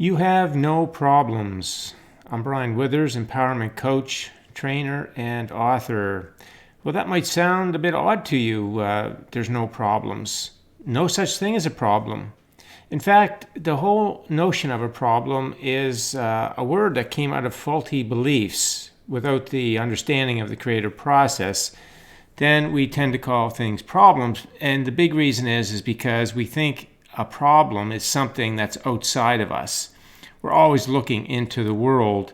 You have no problems. I'm Brian Withers, empowerment coach, trainer, and author. Well, that might sound a bit odd to you. There's no problems. No such thing as a problem. In fact, the whole notion of a problem is a word that came out of faulty beliefs. Without the understanding of the creative process, then we tend to call things problems. And the big reason is because we think a problem is something that's outside of us. We're always looking into the world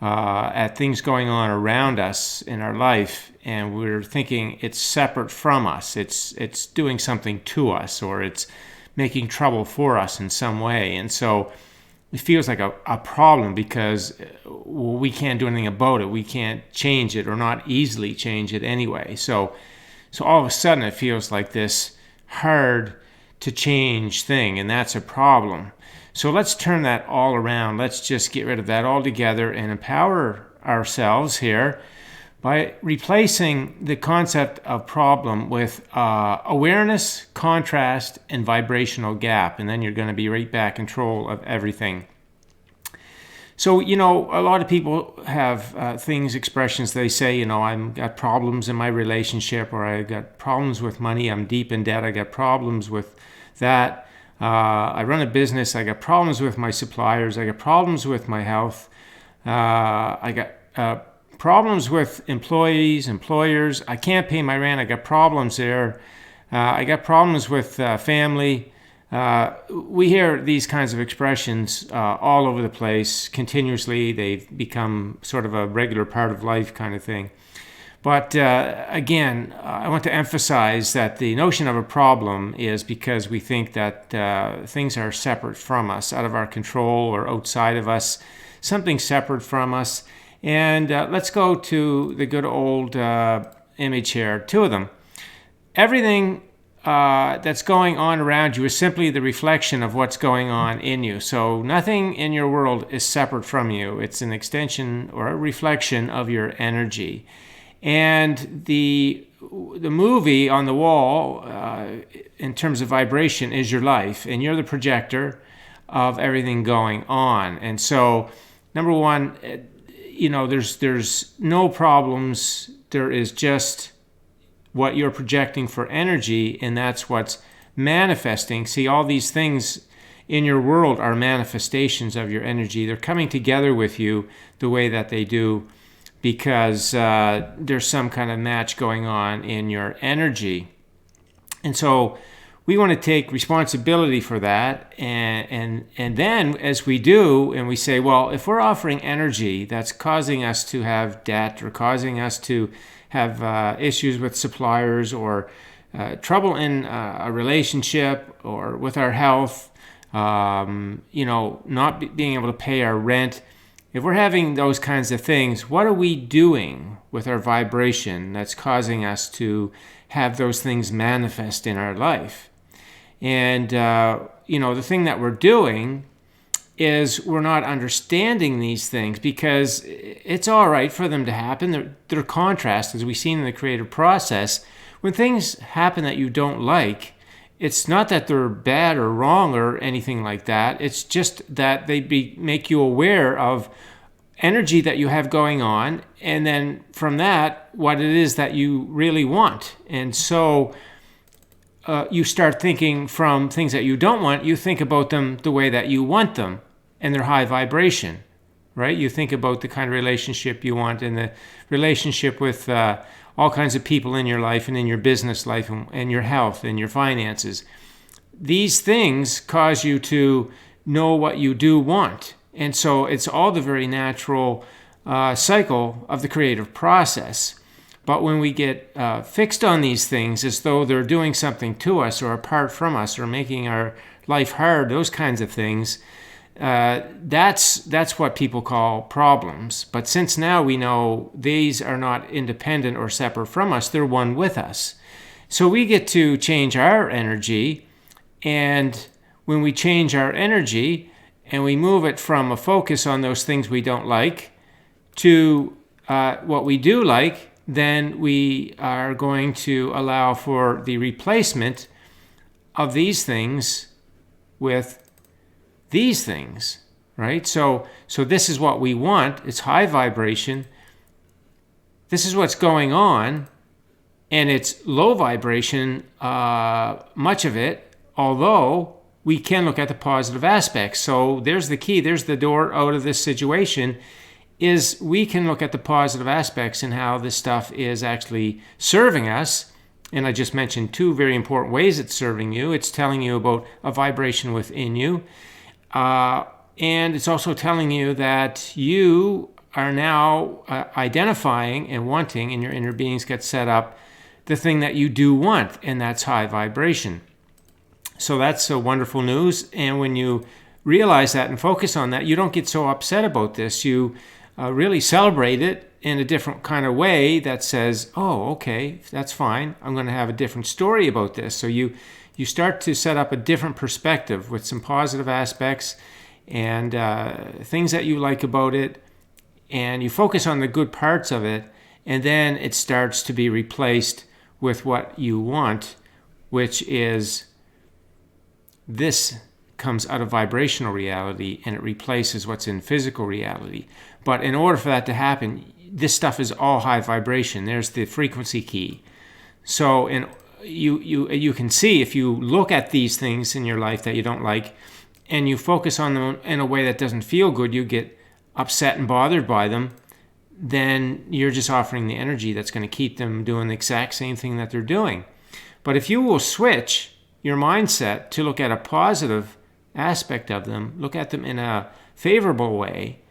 at things going on around us in our life, and we're thinking it's separate from us. It's doing something to us, or it's making trouble for us in some way. And so it feels like a problem because we can't do anything about it. We can't change it, or not easily change it anyway. So all of a sudden it feels like this hard to change thing, and that's a problem. So let's turn that all around. Let's just get rid of that altogether and empower ourselves here by replacing the concept of problem with awareness, contrast, and vibrational gap. And then you're going to be right back in control of everything. So, a lot of people have expressions they say, I've got problems in my relationship, or I got problems with money, I'm deep in debt, I got problems with that. I run a business, I got problems with my suppliers, I got problems with my health, I got problems with employers, I can't pay my rent, I got problems there, I got problems with family. We hear these kinds of expressions all over the place continuously. They've become sort of a regular part of life kind of thing. But again, I want to emphasize that the notion of a problem is because we think that things are separate from us, out of our control or outside of us, something separate from us. And let's go to the good old image here, two of them. Everything that's going on around you is simply the reflection of what's going on in you. So nothing in your world is separate from you. It's an extension or a reflection of your energy. And the movie on the wall, in terms of vibration, is your life, and you're the projector of everything going on. And so, number one, there's no problems. There is just what you're projecting for energy, and that's what's manifesting. See, all these things in your world are manifestations of your energy. They're coming together with you the way that they do because there's some kind of match going on in your energy. And so we want to take responsibility for that. And then as we do, and we say, well, if we're offering energy that's causing us to have debt, or causing us to have issues with suppliers, or trouble in a relationship, or with our health, not being able to pay our rent. If we're having those kinds of things, what are we doing with our vibration that's causing us to have those things manifest in our life? And, the thing that we're doing is we're not understanding these things, because it's all right for them to happen. They're contrast, as we've seen in the creative process. When things happen that you don't like, it's not that they're bad or wrong or anything like that. It's just that they make you aware of energy that you have going on, and then from that, what it is that you really want. And so you start thinking from things that you don't want, you think about them the way that you want them, and they're high vibration, right? You think about the kind of relationship you want, and the relationship with all kinds of people in your life, and in your business life, and your health, and your finances. These things cause you to know what you do want. And so it's all the very natural cycle of the creative process. But when we get fixed on these things as though they're doing something to us, or apart from us, or making our life hard, those kinds of things, that's what people call problems. But since now we know these are not independent or separate from us, they're one with us. So we get to change our energy, and when we change our energy and we move it from a focus on those things we don't like to what we do like, then we are going to allow for the replacement of these things with these things, right? So this is what we want. It's high vibration. This is what's going on, and it's low vibration, much of it, although we can look at the positive aspects. So there's the key, there's the door out of this situation, is we can look at the positive aspects and how this stuff is actually serving us. And I just mentioned two very important ways it's serving you. It's telling you about a vibration within you. And it's also telling you that you are now identifying and wanting, and your inner beings get set up, the thing that you do want, and that's high vibration. So that's wonderful news. And when you realize that and focus on that, you don't get so upset about this. You really celebrate it in a different kind of way that says, oh, okay, that's fine. I'm going to have a different story about this. So you start to set up a different perspective with some positive aspects and things that you like about it. And you focus on the good parts of it. And then it starts to be replaced with what you want, which is this comes out of vibrational reality and it replaces what's in physical reality. But in order for that to happen, this stuff is all high vibration. There's the frequency key. So you can see, if you look at these things in your life that you don't like and you focus on them in a way that doesn't feel good, you get upset and bothered by them, then you're just offering the energy that's going to keep them doing the exact same thing that they're doing. But if you will switch your mindset to look at a positive aspect of them, look at them in a favorable way,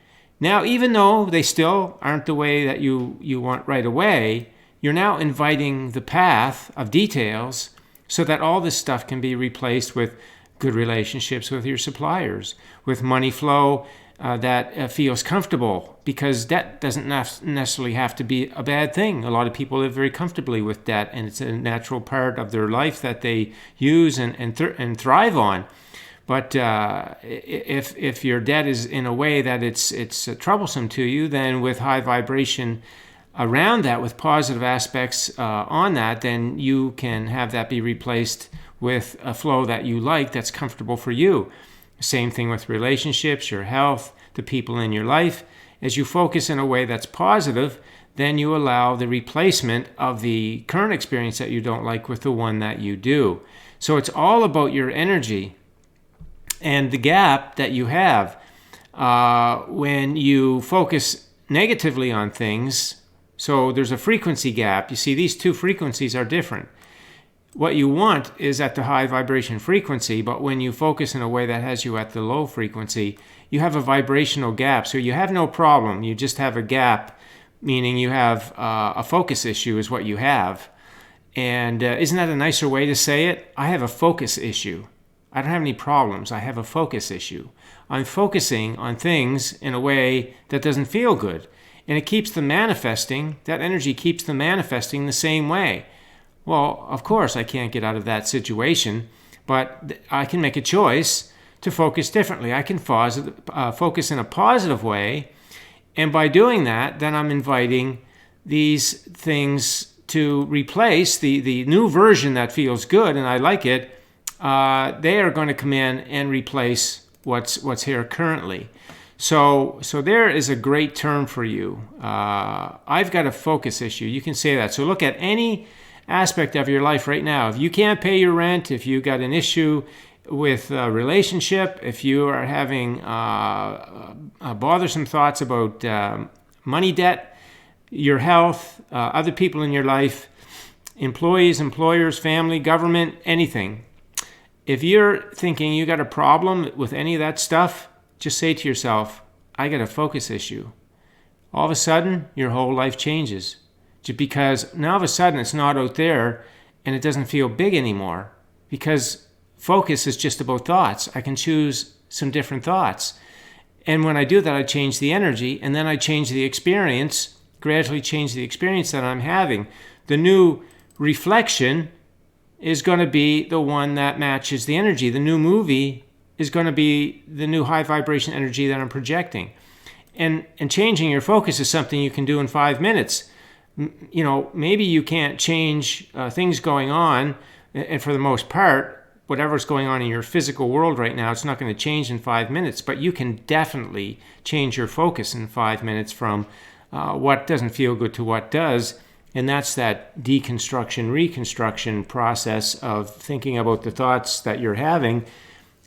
now even though they still aren't the way that you want right away, you're now inviting the path of details so that all this stuff can be replaced with good relationships with your suppliers, with money flow that feels comfortable, because debt doesn't necessarily have to be a bad thing. A lot of people live very comfortably with debt, and it's a natural part of their life that they use and thrive on. But if your debt is in a way that it's troublesome to you, then with high vibration around that, with positive aspects on that, then you can have that be replaced with a flow that you like, that's comfortable for you. Same thing with relationships, your health, the people in your life. As you focus in a way that's positive, then you allow the replacement of the current experience that you don't like with the one that you do. So it's all about your energy and the gap that you have. When you focus negatively on things, so there's a frequency gap. You see, these two frequencies are different. What you want is at the high vibration frequency, but when you focus in a way that has you at the low frequency, you have a vibrational gap. So you have no problem. You just have a gap, meaning you have a focus issue is what you have. And isn't that a nicer way to say it? I have a focus issue. I don't have any problems. I have a focus issue. I'm focusing on things in a way that doesn't feel good. And it keeps them manifesting. That energy keeps them manifesting the same way. Well, of course, I can't get out of that situation, but I can make a choice to focus differently. I can focus in a positive way, and by doing that, then I'm inviting these things to replace the new version that feels good, and I like it. They are going to come in and replace what's here currently. So there is a great term for you. I've got a focus issue. You can say that. So look at any aspect of your life right now. If you can't pay your rent, if you got an issue with a relationship, if you are having bothersome thoughts about money debt, your health, other people in your life, employees, employers, family, government, anything. If you're thinking you got a problem with any of that stuff, just say to yourself, I got a focus issue. All of a sudden, your whole life changes. Just because now all of a sudden it's not out there and it doesn't feel big anymore, because focus is just about thoughts. I can choose some different thoughts. And when I do that, I change the energy, and then I change the experience, gradually change the experience that I'm having. The new reflection is going to be the one that matches the energy. The new movie is going to be the new high vibration energy that I'm projecting. And changing your focus is something you can do in 5 minutes. You know, maybe you can't change things going on, and for the most part, whatever's going on in your physical world right now, it's not going to change in 5 minutes, but you can definitely change your focus in 5 minutes from what doesn't feel good to what does. And that's that deconstruction, reconstruction process of thinking about the thoughts that you're having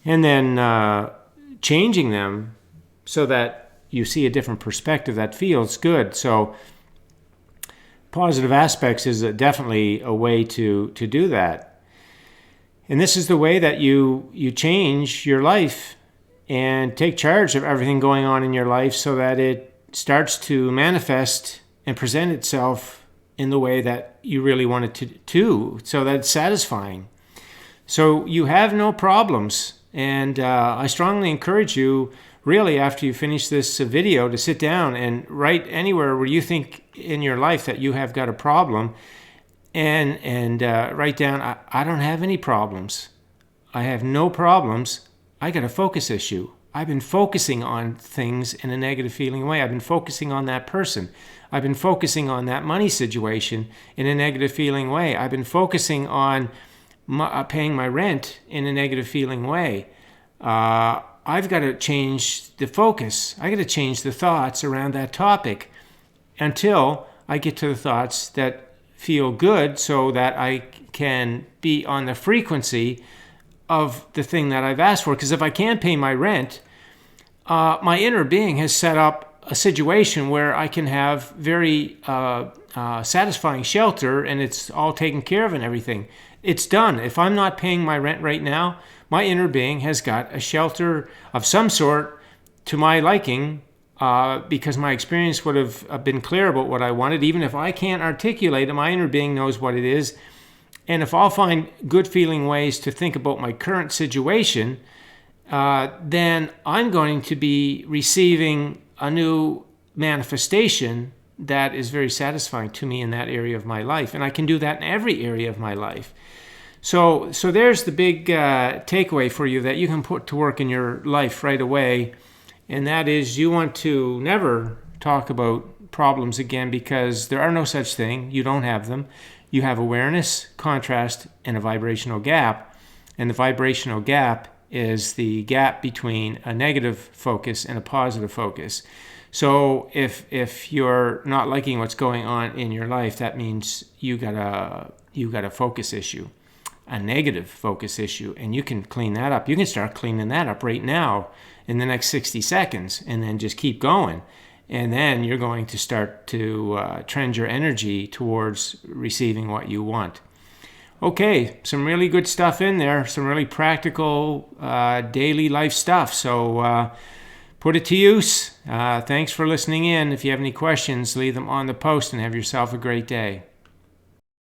and then changing them so that you see a different perspective that feels good. So positive aspects is definitely a way to do that. And this is the way that you change your life and take charge of everything going on in your life so that it starts to manifest and present itself in the way that you really want it to, so that it's satisfying. So you have no problems. And I strongly encourage you, really, after you finish this video, to sit down and write anywhere where you think in your life that you have got a problem, and write down, I don't have any problems. I have no problems. I got a focus issue. I've been focusing on things in a negative feeling way. I've been focusing on that person. I've been focusing on that money situation in a negative feeling way. I've been focusing on paying my rent in a negative feeling way. I've got to change the focus. I got to change the thoughts around that topic until I get to the thoughts that feel good so that I can be on the frequency of the thing that I've asked for. Because if I can't pay my rent, my inner being has set up a situation where I can have very satisfying shelter and it's all taken care of and everything. It's done. If I'm not paying my rent right now, my inner being has got a shelter of some sort to my liking because my experience would have been clear about what I wanted. Even if I can't articulate it, my inner being knows what it is. And if I'll find good feeling ways to think about my current situation, then I'm going to be receiving a new manifestation that is very satisfying to me in that area of my life. And I can do that in every area of my life. So there's the big takeaway for you that you can put to work in your life right away. And that is, you want to never talk about problems again, because there are no such thing. You don't have them. You have awareness, contrast, and a vibrational gap. And the vibrational gap is the gap between a negative focus and a positive focus. So if you're not liking what's going on in your life, that means you got a focus issue, a negative focus issue, and you can clean that up. You can start cleaning that up right now in the next 60 seconds, and then just keep going. And then you're going to start to trend your energy towards receiving what you want. Okay, some really good stuff in there, some really practical daily life stuff. So put it to use. Thanks for listening in. If you have any questions, leave them on the post and have yourself a great day.